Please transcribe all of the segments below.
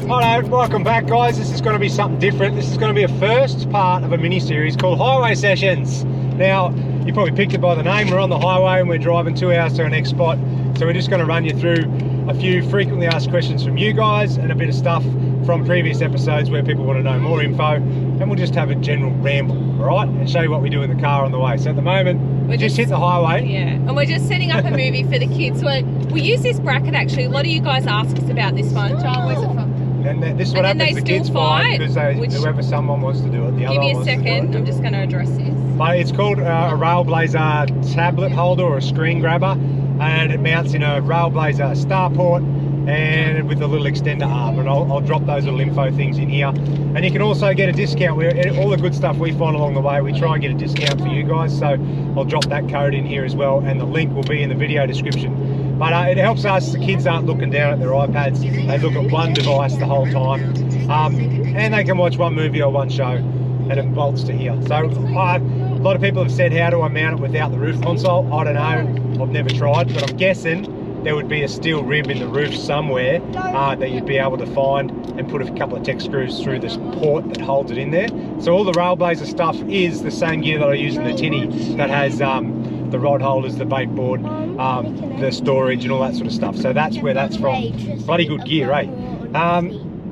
Hello, welcome back guys. This is going to be something different. This is going to be a first part of a mini-series called Highway Sessions. Now, you probably picked it by the name. We're on the highway and we're driving 2 hours to our next spot. So we're just going to run you through a few frequently asked questions from you guys and a bit of stuff from previous episodes where people want to know more info. And we'll just have a general ramble, all right? And show you what we do in the car on the way. So at the moment, we just hit the highway. Yeah, and we're just setting up a movie for the kids. We use this bracket actually. A lot of you guys ask us about this one. John, where's it from? And this is what happens, the kids fight because whoever someone wants to do it, the other one wants to do it. Give me a second, I'm just going to address this. But it's called a Railblazer tablet holder or a screen grabber, and it mounts in a Railblazer starport and with a little extender arm, and I'll drop those little info things in here. And you can also get a discount where all the good stuff we find along the way, we try and get a discount for you guys, so I'll drop that code in here as well, and the link will be in the video description. But it helps us, the kids aren't looking down at their iPads, they look at one device the whole time, and they can watch one movie or one show, and it bolts to here. So a lot of people have said, how do I mount it without the roof console? I don't know, I've never tried, but I'm guessing there would be a steel rib in the roof somewhere that you'd be able to find and put a couple of tech screws through this port that holds it in there. So all the Railblazer stuff is the same gear that I use in the tinny that has the rod holders, the bait board, the storage and all that sort of stuff. So that's where that's from. Bloody good gear, eh?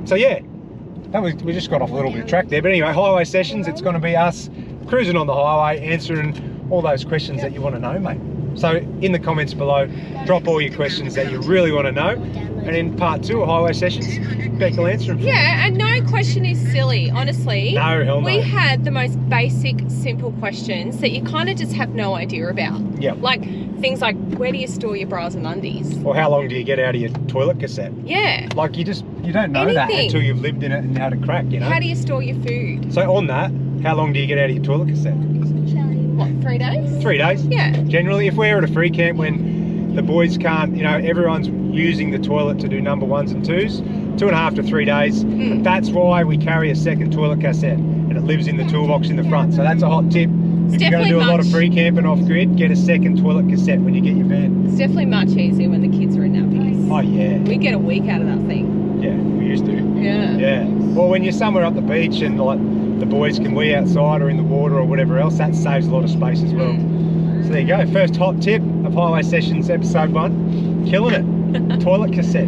So yeah, we just got off a little bit of track there. But anyway, Highway Sessions, it's going to be us cruising on the highway, answering all those questions that you want to know, mate. So in the comments below, drop all your questions that you really want to know. And in part 2 of Highway Sessions, Beck will answer them. Yeah, and no question is silly, honestly. No, hell no. We had the most basic, simple questions that you kind of just have no idea about. Yeah. Like things like, where do you store your bras and undies? Or how long do you get out of your toilet cassette? Yeah. Like you don't know that until you've lived in it and had a crack, you know? How do you store your food? So on that, how long do you get out of your toilet cassette? What, 3 days? 3 days? Yeah. Generally, if we're at a free camp when the boys can't, you know, everyone's using the toilet to do number 1s and 2s, 2.5 to 3 days. But that's why we carry a second toilet cassette, and it lives in the toolbox in the front. So that's a hot tip. If you're going to do a lot of free camping off grid, get a second toilet cassette when you get your van. It's definitely much easier when the kids are in nappies. Oh yeah. We get a week out of that thing. Yeah, we used to. Yeah. Yeah. Well, when you're somewhere up the beach and like the boys can wee outside or in the water or whatever else, that saves a lot of space as well. So there you go. First hot tip of Highway Sessions episode 1. Killing it. Toilet cassette.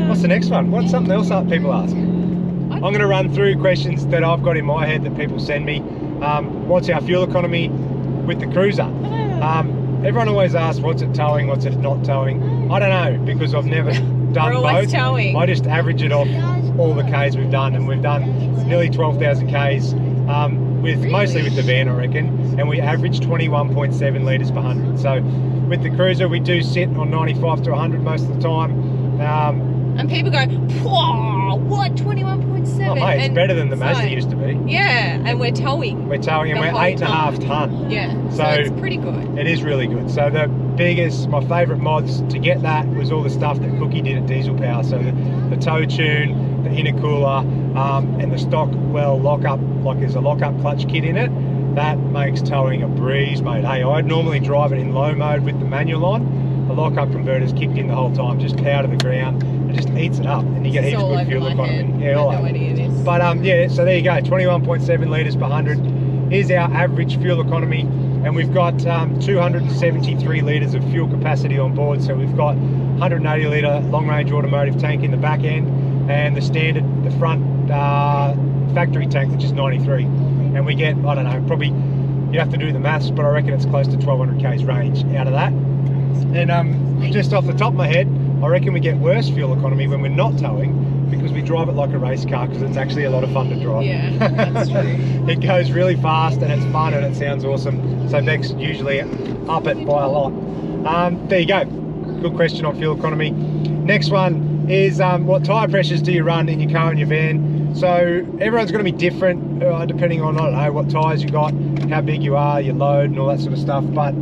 What's the next one? What's something else that people ask? I'm going to run through questions that I've got in my head that people send me. What's our fuel economy with the cruiser? Everyone always asks, what's it towing, what's it not towing? I don't know, because I've never done both. Towing. I just average it off all the Ks we've done, and we've done nearly 12,000 Ks, mostly with the van, I reckon, and we average 21.7 litres per 100. So with the cruiser, we do sit on 95 to 100 most of the time. And people go, what, 21.7? Oh mate, it's better than the Mazda used to be. Yeah, and we're towing. We're towing, and we're 8.5 tonne. Yeah, so it's pretty good. It is really good. So my favourite mods to get that was all the stuff that Cookie did at Diesel Power. So the tow tune, the intercooler, and the stock lockup, like there's a lockup clutch kit in it. That makes towing a breeze, mate. Hey, I'd normally drive it in low mode with the manual on. The lockup converter's kicked in the whole time, just power to the ground, and just eats it up, and you get heaps of good fuel economy. Yeah, all over. But yeah, so there you go, 21.7 litres per 100 is our average fuel economy, and we've got 273 litres of fuel capacity on board. So we've got 180 litre long range automotive tank in the back end, and the standard, the front factory tank, which is 93. And we get, I don't know, probably, you have to do the maths, but I reckon it's close to 1200 k's range out of that. And just off the top of my head, I reckon we get worse fuel economy when we're not towing, because we drive it like a race car, because it's actually a lot of fun to drive. Yeah, that's true. It goes really fast and it's fun and it sounds awesome. So Beck's usually up it by a lot. There you go. Good question on fuel economy. Next one is what tyre pressures do you run in your car and your van? So everyone's going to be different depending on, I don't know, what tyres you got, how big you are, your load and all that sort of stuff. But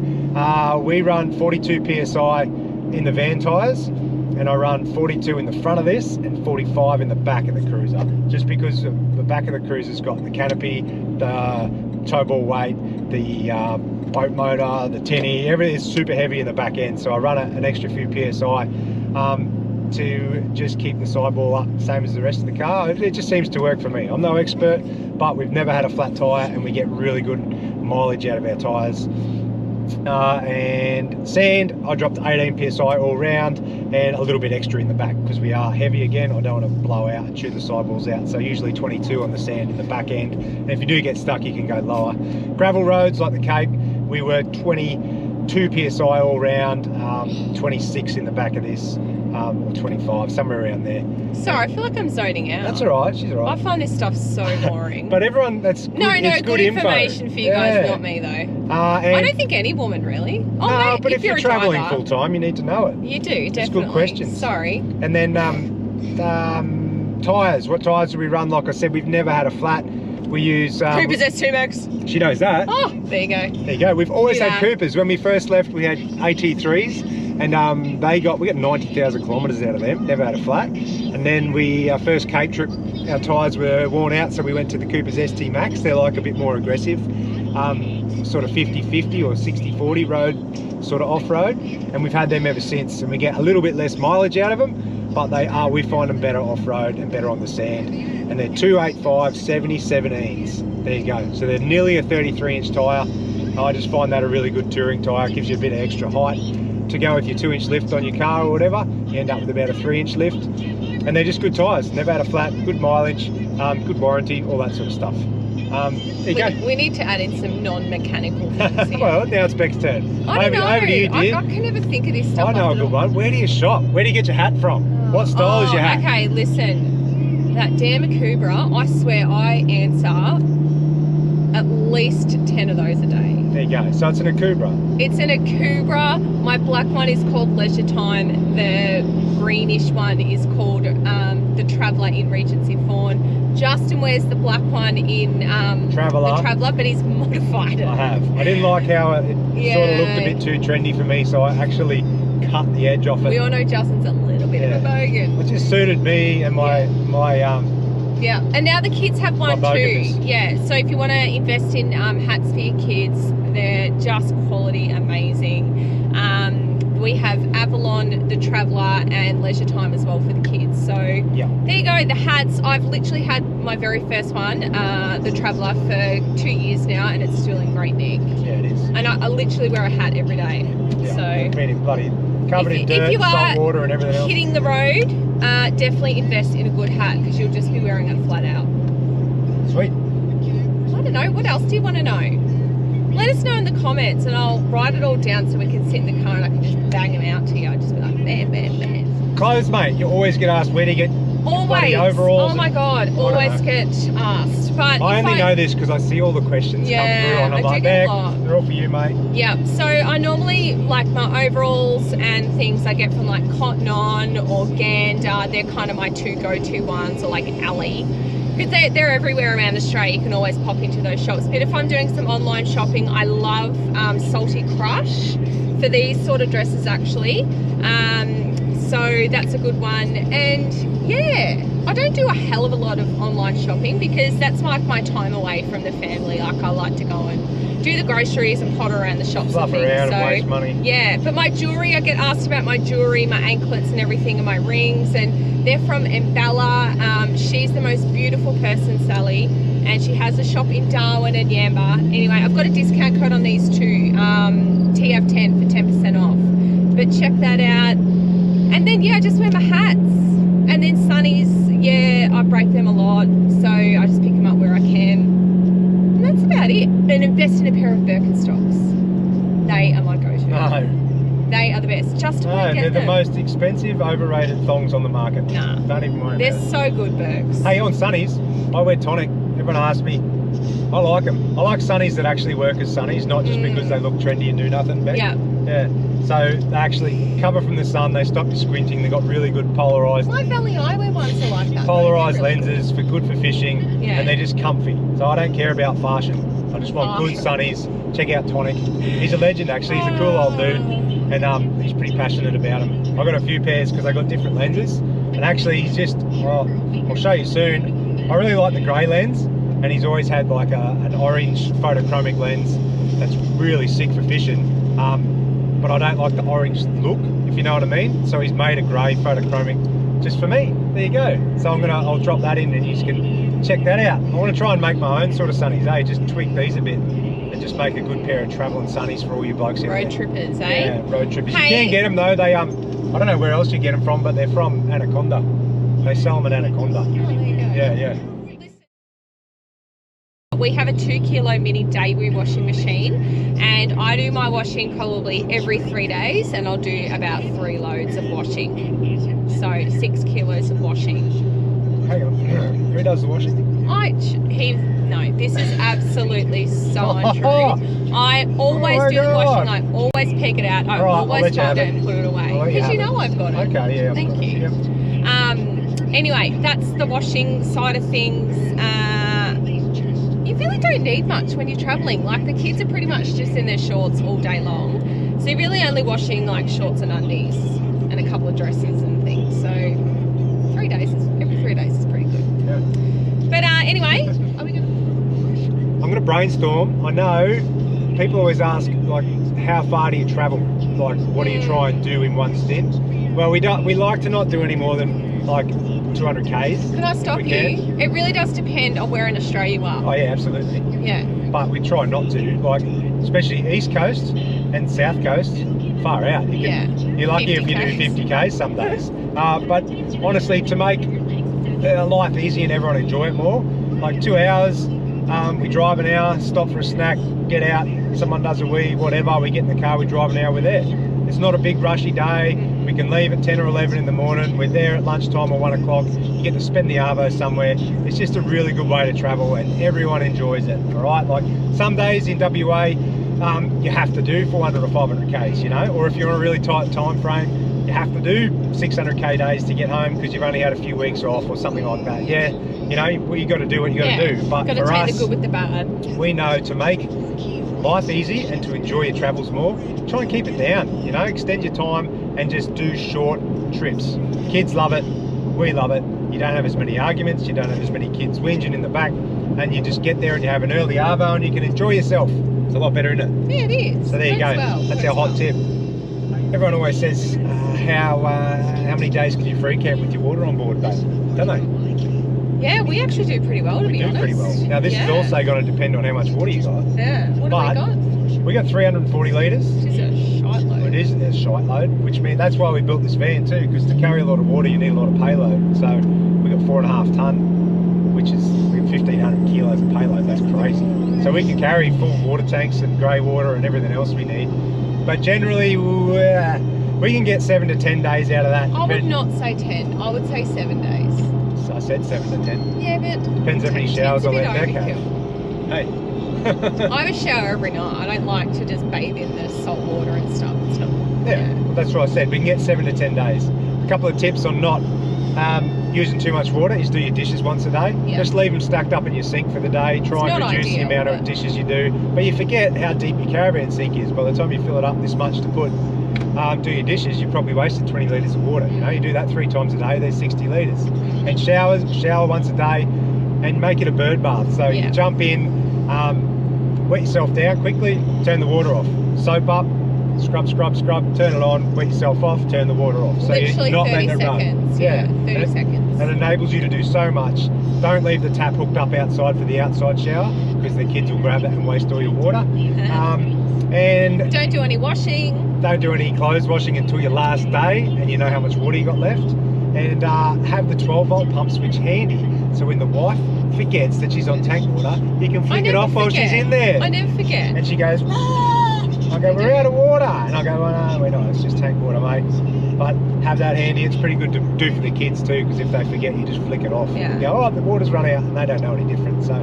we run 42 PSI in the van tyres, and I run 42 in the front of this and 45 in the back of the cruiser, just because the back of the cruiser's got the canopy, the tow ball weight, the boat motor, the tinny, everything is super heavy in the back end, so I run an extra few PSI. to just keep the sidewall up, same as the rest of the car. It just seems to work for me. I'm no expert, but we've never had a flat tyre and we get really good mileage out of our tyres. And sand, I dropped 18 psi all round and a little bit extra in the back because we are heavy again. I don't want to blow out and chew the sidewalls out, so usually 22 on the sand in the back end, and if you do get stuck you can go lower. Gravel roads like the Cape, we were 22 psi all round, 26 in the back of this, or 25, somewhere around there. Sorry, I feel like I'm zoning out. That's all right, she's all right. I find this stuff so boring. But everyone, that's good, no, good information info. for you guys, not me though. I don't think any woman really. Oh, no, mate, but if you're a travelling driver, full time, you need to know it. you do, definitely. It's good questions. Sorry. And then tyres. What tyres do we run? Like I said, we've never had a flat. We use Cooper's S2 Max. She knows that. Oh, there you go. There you go. We've always Do had that. Coopers. When we first left, we had AT3s, and we got 90,000 kilometres out of them. Never had a flat. And then our first Cape trip, our tyres were worn out, so we went to the Coopers ST Max. They're like a bit more aggressive, sort of 50-50 or 60-40 road, sort of off-road. And we've had them ever since, and we get a little bit less mileage out of them, but we find them better off-road and better on the sand. And they're 285 70 17s. There you go. So they're nearly a 33-inch tyre. I just find that a really good touring tyre. Gives you a bit of extra height to go with your 2-inch lift on your car or whatever. You end up with about a 3-inch lift. And they're just good tyres. Never had a flat, good mileage, good warranty, all that sort of stuff. There you go. We need to add in some non-mechanical things here. Well, now it's Beck's turn. I don't know. Over to you, dear. I can never think of this stuff. I know a good one. Where do you shop? Where do you get your hat from? What style is your hat? Okay, listen. That damn Akubra, I swear I answer at least 10 of those a day. There you go. So it's an Akubra. It's an Akubra. My black one is called Leisure Time. The greenish one is called the Traveller in Regency Fawn. Justin wears the black one in Traveller. the Traveller, but he's modified it. I have. I didn't like how it sort of looked a bit too trendy for me, so I actually cut the edge off it. We all know Justin's a little bit of a bogan. It just suited me and my Yeah, and now the kids have one too. boganness. Yeah, so if you want to invest in hats for your kids, they're just quality amazing. We have Avalon, the Traveller, and Leisure Time as well for the kids. So yeah. there you go, the hats. I've literally had my very first one, the Traveller, for 2 years now, and it's still in great nick. Yeah, it is. And I literally wear a hat every day. Yeah. So I mean, it's bloody covered in if dirt, you are salt water and everything else. hitting the road, definitely invest in a good hat because you'll just be wearing it flat out. Sweet. I don't know, what else do you want to know? Let us know in the comments and I'll write it all down so we can sit in the car and I can just bang them out to you. I'll just be like, bam, bam, bam. Clothes, mate. You always get asked where do you get bloody Always. overalls. Oh my God, always get asked. But I if only know this because I see all the questions Yeah, come through and I I'm do like, get a they're lot. all for you, mate. Yeah, so I normally, like my overalls and things I get from like Cotton On or Gander, they're kind of my two go-to ones, or like Ali. Because they're everywhere around Australia, you can always pop into those shops. But if I'm doing some online shopping, I love Salty Crush for these sort of dresses actually. So that's a good one. And yeah, I don't do a hell of a lot of online shopping because that's like my time away from the family. Like I like to go and do the groceries and potter around the shops Fluff and things. around So and waste money. yeah, but my jewellery, I get asked about my jewellery, my anklets and everything, and my rings, and they're from Embella. She's the most beautiful person, Sally, and she has a shop in Darwin and Yamba. Anyway, I've got a discount code on these two, TF10 for 10% off. But check that out. And then yeah, I just wear my hats. And then sunnies, yeah, I break them a lot, so I just pick them up where I can. And that's about it. And invest in a pair of Birkenstocks. They are my go-to. No. They are the best. Just to No, get they're the them. most expensive, overrated thongs on the market. Nah. Don't even worry They're about it. so good, Birks. Hey, on sunnies, I wear tonic. Everyone asks me. I like them. I like sunnies that actually work as sunnies, not just because they look trendy and do nothing. But Yeah. yeah. So they actually cover from the sun. They stop you squinting. They've got really good polarized My Valley Eyewear ones are like that. polarized They're really lenses for good for fishing, Yeah. and they're just comfy. So I don't care about fashion. I just want good sunnies. Check out Tonic. He's a legend actually. He's a cool old dude, and he's pretty passionate about them. I got a few pairs because I got different lenses, and actually he's just. Well, I'll show you soon. I really like the grey lens, and he's always had like an orange photochromic lens that's really sick for fishing. but I don't like the orange look, if you know what I mean. So he's made a grey photochromic just for me. There you go. So I'll drop that in and you can check that out. I want to try and make my own sort of sunnies, eh? Just tweak these a bit and just make a good pair of travelling sunnies for all you blokes out there. Road trippers, eh? Yeah, road trippers. Hey. You can get them though. They I don't know where else you get them from, but they're from Anaconda. They sell them at Anaconda. Oh, there you go. Yeah. We have a 2 kilo mini Daewoo washing machine, and I do my washing probably every 3 days, and I'll do about 3 loads of washing. So 6 kilos of washing. Hang on. Who does the washing? No, this is absolutely so untrue. I always do the washing. I always pick it out. I always fold it and put it away because you know I've got it. Okay, yeah. Thank you. Yep. Anyway, that's the washing side of things. You really don't need much when you're travelling. Like the kids are pretty much just in their shorts all day long. So you're really only washing like shorts and undies and a couple of dresses and things. So every 3 days is pretty good. Yeah. But anyway, are we gonna... I'm going to brainstorm. I know people always ask, like, how far do you travel? Like, what do you try and do in one stint? Well, we like to not do any more than, like, 200 Ks. Can I stop you? It really does depend on where in Australia you are. Oh, yeah, absolutely. Yeah. But we try not to, like, especially East Coast and South Coast, far out. You're lucky if you do 50 Ks some days. But honestly, to make life easy and everyone enjoy it more, like 2 hours, we drive an hour, stop for a snack, get out, someone does a wee, whatever, we get in the car, we drive an hour, we're there. It's not a big rushy day. We can leave at 10 or 11 in the morning. We're there at lunchtime or 1 o'clock. You get to spend the arvo somewhere. It's just a really good way to travel and everyone enjoys it, all right? Like some days in WA, you have to do 400 or 500 Ks, you know? Or if you're on a really tight time frame, you have to do 600K days to get home because you've only had a few weeks off or something like that. Yeah, you know, you got to do what you got to do. But got to for take us, the good with the bad. we know to make life easy and to enjoy your travels more, try and keep it down, you know, extend your time and just do short trips. Kids love it, we love it. You don't have as many arguments, you don't have as many kids whinging in the back, and you just get there and you have an early arvo and you can enjoy yourself. It's a lot better, isn't it? Yeah, it is. So there you go. That's our hot tip. Everyone always says, how many days can you free camp with your water on board, babe? Don't they? Yeah, we actually do pretty well, to be honest. We do pretty well. Now, this is also going to depend on how much water you got. Yeah. What have we got? We got 340 litres. Which is a shite load. It is a shite load, which means that's why we built this van too, because to carry a lot of water, you need a lot of payload. So we got 4.5 tonne, which is 1,500 kilos of payload. That's crazy. So we can carry full water tanks and grey water and everything else we need. But generally, we can get 7 to 10 days out of that. I would not say 10. I would say 7 days. I said 7 to 10. Yeah, but Depends how many showers I let Beck have. Hey. I have a shower every night. I don't like to just bathe in the salt water and stuff. Yeah, that's what I said. We can get 7 to 10 days. A couple of tips on not using too much water is do your dishes once a day. Yeah. Just leave them stacked up in your sink for the day. Try and reduce the amount of dishes you do. But you forget how deep your caravan sink is. By the time you fill it up this much to put do your dishes, you probably wasted 20 litres of water. You know, you do that 3 times a day, there's 60 litres. And shower once a day and make it a bird bath. So you jump in, wet yourself down quickly, turn the water off. Soap up, scrub, turn it on, wet yourself off, turn the water off. So literally you're not 30 letting it seconds. run. Yeah, 30 seconds. It enables you to do so much. Don't leave the tap hooked up outside for the outside shower because the kids will grab it and waste all your water. And don't do any washing. Don't do any clothes washing until your last day and you know how much water you got left. And have the 12-volt pump switch handy. So when the wife forgets that she's on tank water, you can flick it off while she's in there. I never forget. And she goes, I go, we're out of water. And I go, well, no, we're not. It's just tank water, mate. But have that handy. It's pretty good to do for the kids too, because if they forget, you just flick it off. Yeah. You go, oh, the water's run out, and they don't know any different. So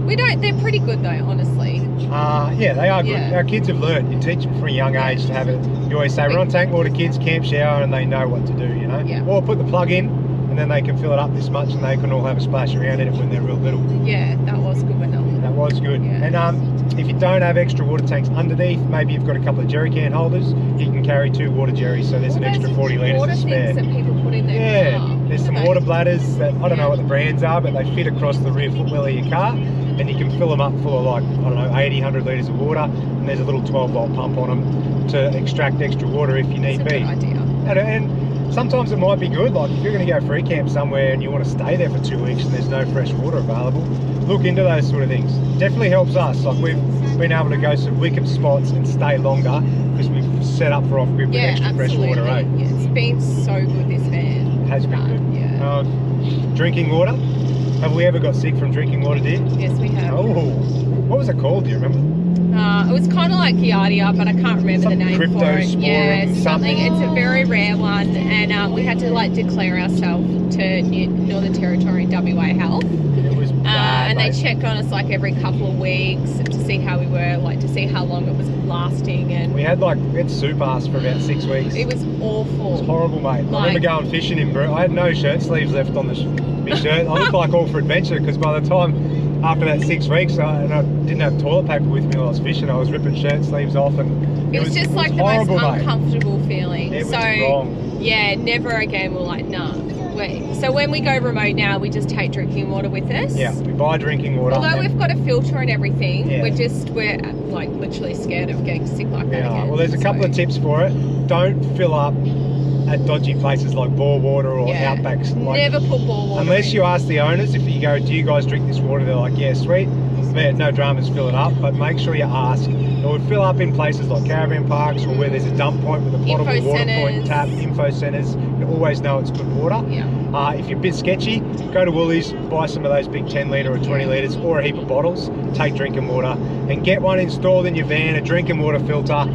we don't. They're pretty good though, honestly. Yeah, they are good. Yeah. Our kids have learned. You teach them from a young age to have it. You always say, we're on tank water, kids, camp shower, and they know what to do, you know? Yeah. Or put the plug in, and then they can fill it up this much, and they can all have a splash around in it when they're real little. Yeah, that was good enough. That was good. Yeah. And if you don't have extra water tanks underneath, maybe you've got a couple of jerry can holders, you can carry 2 water jerrys, so there's an extra 40 litres to spare. That people put in their car. There's some water bladders that, I don't know what the brands are, but they fit across the rear footwell of your car. and you can fill them up full of like, I don't know, 80, 100 litres of water, and there's a little 12-volt pump on them to extract extra water if you need That's a be. good idea. And sometimes it might be good, like if you're going to go free camp somewhere and you want to stay there for 2 weeks and there's no fresh water available, look into those sort of things. Definitely helps us. Like we've been able to go to wicked spots and stay longer because we've set up for off-grid with extra fresh water, eh? Yeah, it's been so good, this van. It has been good. Yeah. Drinking water. Have we ever got sick from drinking water, dear? Yes, we have. Oh, what was it called? Do you remember? It was kind of like Giardia, but I can't remember the name for it. Yeah, something. It's a very rare one, and we had to like declare ourselves to Northern Territory WA Health. It was bad, and they mate. check on us like every couple of weeks to see how we were, like to see how long it was lasting, and We had soup ass for about 6 weeks. it was awful. It was horrible, mate. I remember going fishing in Brew. I had no shirt sleeves left on my shirt. I looked like all for adventure because by the time after that 6 weeks, I didn't have toilet paper with me while I was fishing. I was ripping shirt sleeves off, and It was just like the most horrible, mate. uncomfortable feeling. It was so wrong. yeah, never again. We're like, nah. So when we go remote now, we just take drinking water with us. Yeah, we buy drinking water. Although we've got a filter and everything, Yeah. we're like literally scared of getting sick like that again. Well, there's a couple of tips for it. Don't fill up at dodgy places like bore water or outbacks. Like, Never put bore water unless in. you ask the owners, if you go, do you guys drink this water? They're like, yeah, sweet. Man, no dramas, fill it up, but make sure you ask. It would fill up in places like caravan parks or where there's a dump point with a potable Info water centres. point, tap, info centres. You always know it's good water. Yeah. If you're a bit sketchy, go to Woolies, buy some of those big 10 litre or 20 litres or a heap of bottles, take drinking water and get one installed in your van, a drinking water filter.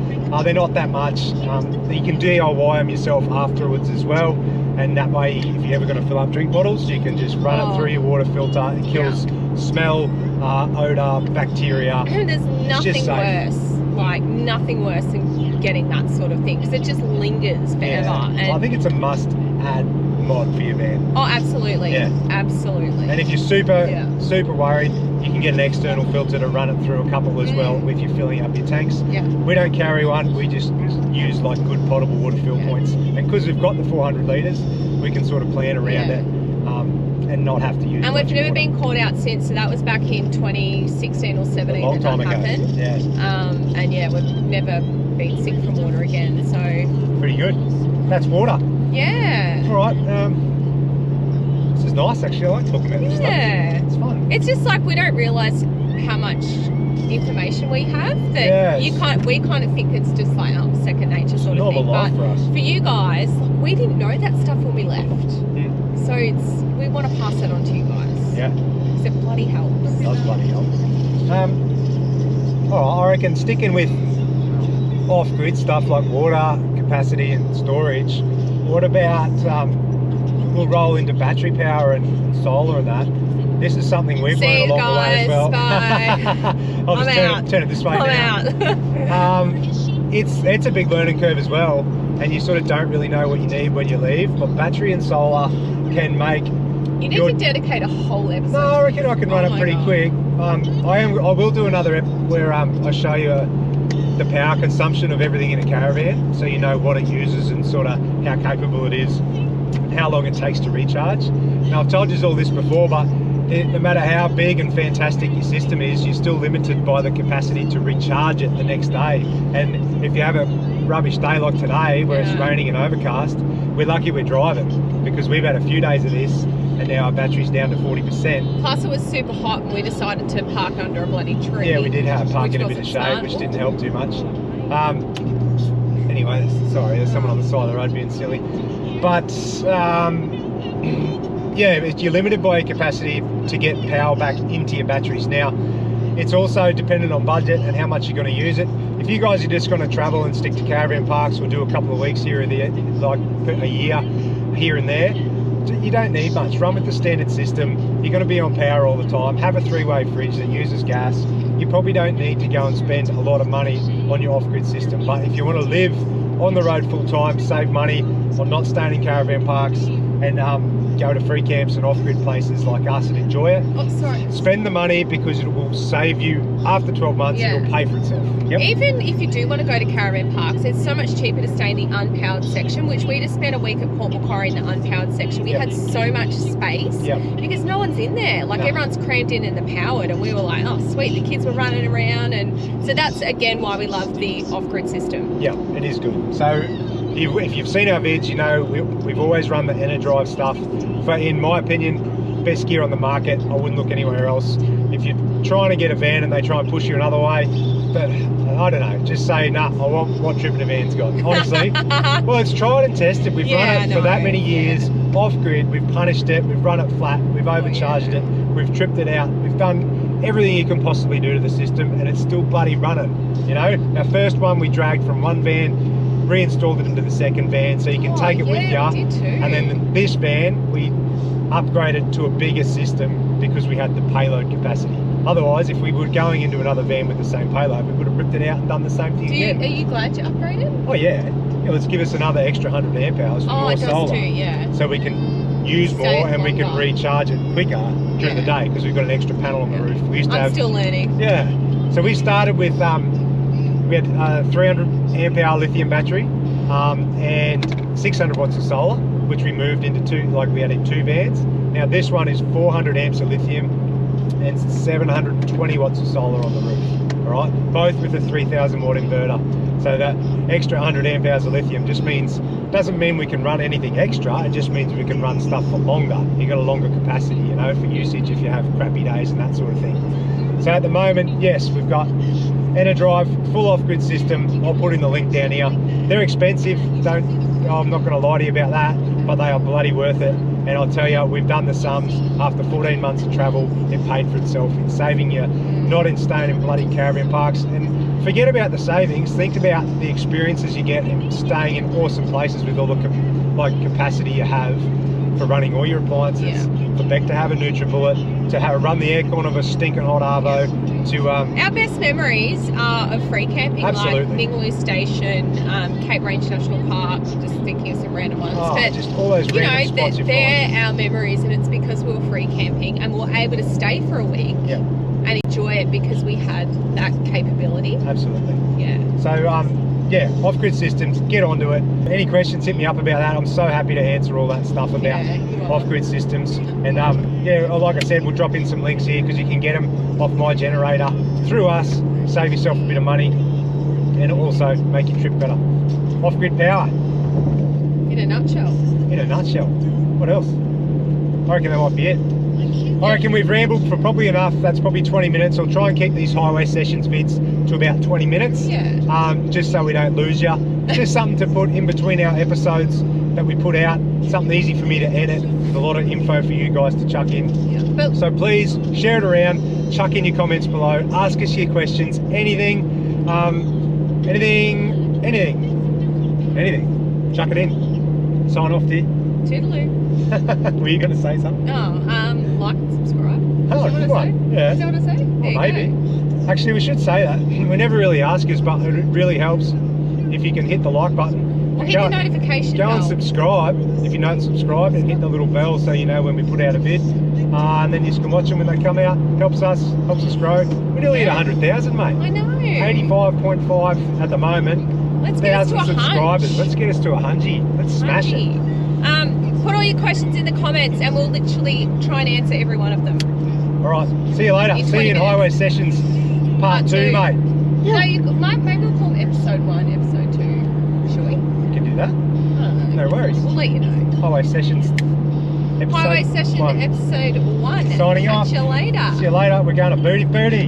They're not that much. You can DIY them yourself afterwards as well. And that way, if you're ever going to fill up drink bottles, you can just run it through your water filter. It kills smell, odour, bacteria. There's nothing just safe. worse, like nothing worse than getting that sort of thing because it just lingers forever. Yeah. And I think it's a must-add mod for your van. oh, absolutely, Yeah. absolutely. And if you're super worried, you can get an external filter to run it through a couple as well if you're filling up your tanks. Yeah. We don't carry one, we just use like good potable water fill points. And because we've got the 400 litres, we can sort of plan around it and not have to use And we've dodgy never water. been caught out since, so that was back in 2016 or 17 A long time that ago. happened. Yeah, And yeah, we've never been sick from water again, so pretty good. That's water. yeah. All right. This is nice actually. I like talking about this stuff. Yeah. It's fun. It's just like we don't realise how much information we have that Yes. we kind of think it's just like second nature sort of Normal thing. life But for us. for you guys, like, we didn't know that stuff when we left. Mm. So we want to pass that on to you guys. Yeah. Because it bloody helps. It does bloody help. I reckon sticking with off-grid stuff like water, capacity and storage, what about, we'll roll into battery power and solar and that. This is something we've See learned you along the way as well. guys, I'll I'm just out. turn it this way I'm now. out. It's a big learning curve as well, and you sort of don't really know what you need when you leave, but battery and solar can make You need to dedicate a whole episode. No, I reckon I can run Oh it my pretty God. quick. I will do another ep where I show you the power consumption of everything in a caravan, so you know what it uses and sort of how capable it is, how long it takes to recharge. Now I've told you all this before, but no matter how big and fantastic your system is, you're still limited by the capacity to recharge it the next day. And if you have a rubbish day like today, where it's raining and overcast, we're lucky we're driving because we've had a few days of this and now our battery's down to 40%. Plus it was super hot and we decided to park under a bloody tree. Yeah, we did have park in a bit of wasn't shade, fun. which didn't help too much. Anyway, sorry, there's someone on the side of the road being silly. But yeah, you're limited by your capacity to get power back into your batteries. Now, it's also dependent on budget and how much you're going to use it. If you guys are just going to travel and stick to caravan parks or do a couple of weeks here or there, like a year here and there, you don't need much. Run with the standard system. You're going to be on power all the time. Have a 3-way fridge that uses gas. You probably don't need to go and spend a lot of money on your off-grid system. But if you want to live on the road full time, save money on not staying in caravan parks, and go to free camps and off-grid places like us and enjoy it. Oh, sorry. Spend the money because it will save you after 12 months. Yeah. It'll pay for itself. Yep. Even if you do want to go to caravan parks, it's so much cheaper to stay in the unpowered section, which we just spent a week at Port Macquarie in the unpowered section. We Yep. had so much space Yep. because no one's in there. Like, No. everyone's crammed in the powered, and we were like, oh, sweet, the kids were running around. And so that's, again, why we love the off-grid system. Yeah, it is good. So if you've seen our vids, you know we've always run the Enerdrive stuff. In my opinion, best gear on the market. I wouldn't look anywhere else. If you're trying to get a van and they try and push you another way, but I don't know, just say, nah, I want what Trippin' Van's got. Honestly, well, it's tried and tested. We've run it for that many years, off-grid. We've punished it. We've run it flat. We've overcharged it. We've tripped it out. We've done everything you can possibly do to the system, and it's still bloody running. You know, our first one we dragged from one van, reinstalled it into the second van, so you can take it with you. We did too. And then this van we upgraded to a bigger system because we had the payload capacity. Otherwise, if we were going into another van with the same payload, we would have ripped it out and done the same thing again. Are you glad you upgraded? Oh yeah. Let's give us another extra 100 amp hours for more it does solar. too, yeah. So we can use more Save and we can longer. recharge it quicker during the day because we've got an extra panel on the roof. We used to I'm have, still learning. yeah. So we started with we had 300 amp hour lithium battery and 600 watts of solar, which we moved into we had in two vans. Now this one is 400 amps of lithium and 720 watts of solar on the roof. All right, both with a 3,000 watt inverter. So that extra 100 amp hours of lithium doesn't mean we can run anything extra. It just means we can run stuff for longer. You got a longer capacity, you know, for usage if you have crappy days and that sort of thing. So at the moment, yes, we've got Enerdrive, full off-grid system. I'll put in the link down here. They're expensive. I'm not going to lie to you about that, but they are bloody worth it. And I'll tell you, we've done the sums. After 14 months of travel, it paid for itself in saving you, not in staying in bloody caravan parks. And forget about the savings. Think about the experiences you get in staying in awesome places with all the capacity you have for running all your appliances. For Beck to have a NutriBullet, to run the aircon of a stinking hot Arvo, to Our best memories are of free camping, Absolutely. like Ningaloo Station, Cape Range National Park, just thinking of some random ones. But just all those you random know, spots you they're find. our memories, and it's because we were free camping and we were able to stay for a week Yeah, and enjoy it because we had that capability. absolutely. Yeah. So yeah, off-grid systems, get onto it. Any questions, hit me up about that. I'm so happy to answer all that stuff about Yeah, you are. off-grid systems. And yeah, like I said, we'll drop in some links here because you can get them off My Generator through us, save yourself a bit of money, and also make your trip better. Off-grid power, In a nutshell. in a nutshell. What else? I reckon that might be it. I reckon we've rambled for probably enough. That's probably 20 minutes. I'll try and keep these highway sessions vids to about 20 minutes. Yeah. Just so we don't lose you. Just something to put in between our episodes that we put out. Something easy for me to edit with a lot of info for you guys to chuck in. Yeah. But So please share it around. Chuck in your comments below. Ask us your questions. Anything. Anything. Chuck it in. Sign off, dear. toodaloo. Were you going to say something? Oh, like and subscribe. Oh, Is that good what I one. say? Yeah. Is that what I say? There Well, you maybe. go. Actually, we should say that. We never really ask us, but it really helps if you can hit the like button. Or hit the notification Go and bell. subscribe if you're not subscribed, and hit the little bell so you know when we put out a vid. And then you can watch them when they come out. Helps us grow. We're nearly at 100,000, mate. I know. 85.5 at the moment. Let's get us to 1,000 a subscribers. hunch. Let's get us to 100. Let's smash it. Put all your questions in the comments and we'll literally try and answer every one of them. All right. See you later. In See 20 you in minutes. Highway Sessions Part 2, mate. No, maybe we'll call episode 1, episode 2. Shall we? You can do that. I don't know. No worries. We'll let you know. Highway Sessions. Highway Episode Session 1. episode 1. Signing off. Catch you later. See you later. We're going to Booty Booty.